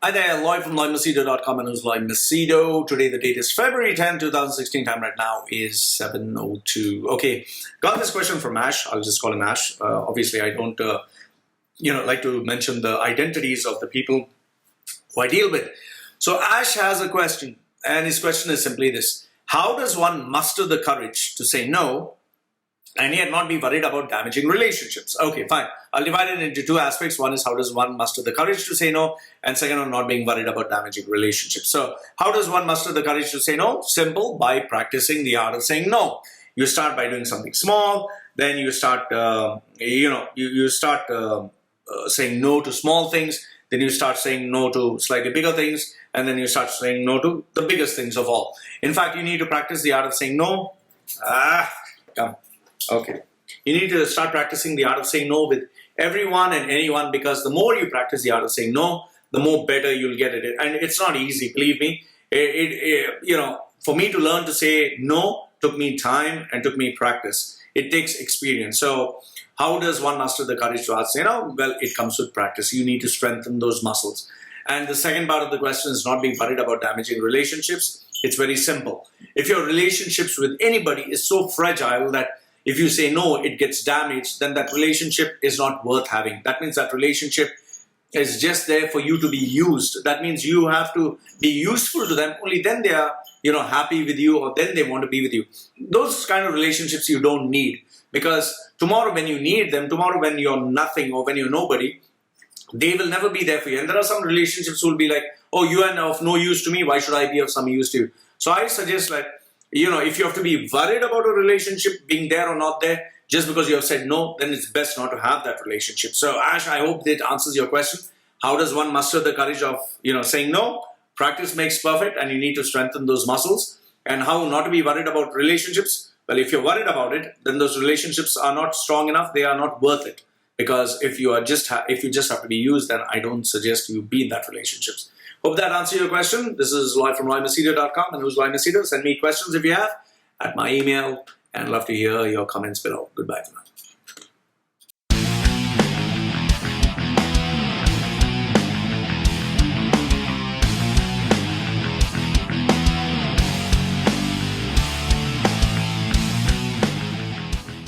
Hi there, Loy from LoyMachedo.com and who's Loy Machedo. Today the date is February 10, 2016. Time right now is 7:02. Okay, got this question from Ash. I'll just call him Ash. Obviously, I don't, like to mention the identities of the people who I deal with. So Ash has a question, and his question is simply this: how does one muster the courage to say no and yet not be worried about damaging relationships? Okay, fine. I'll divide it into two aspects. One is how does one muster the courage to say no, and second on not being worried about damaging relationships. So how does one muster the courage to say no? Simple, by practicing the art of saying no. You start by doing something small, then you start, saying no to small things, then you start saying no to slightly bigger things, and then you start saying no to the biggest things of all. In fact, you need to practice the art of saying no. Okay. You need to start practicing the art of saying no with everyone and anyone, because the more you practice the art of saying no, the more better you'll get at it. And it's not easy, believe me. For me to learn to say no took me time and took me practice. It takes experience. So how does one muster the courage to say no? Well, it comes with practice. You need to strengthen those muscles. And the second part of the question is not being worried about damaging relationships. It's very simple. If your relationships with anybody is so fragile that if you say no, it gets damaged, then that relationship is not worth having. That means that relationship is just there for you to be used. That means you have to be useful to them. Only then they are, happy with you, or then they want to be with you. Those kind of relationships you don't need, because tomorrow when you need them, tomorrow when you're nothing or when you're nobody, they will never be there for you. And there are some relationships who will be like, oh, you are of no use to me. Why should I be of some use to you? So I suggest that, if you have to be worried about a relationship being there or not there, just because you have said no, then it's best not to have that relationship. So Ash, I hope that answers your question. How does one muster the courage of, saying no? Practice makes perfect, and you need to strengthen those muscles. And how not to be worried about relationships? Well, if you're worried about it, then those relationships are not strong enough. They are not worth it. Because if you just have to be used, then I don't suggest you be in that relationships. Hope that answers your question. This is Loy from LoyMachedo.com, and who's Loy Machedo? Send me questions if you have at my email, and I'd love to hear your comments below. Goodbye for now.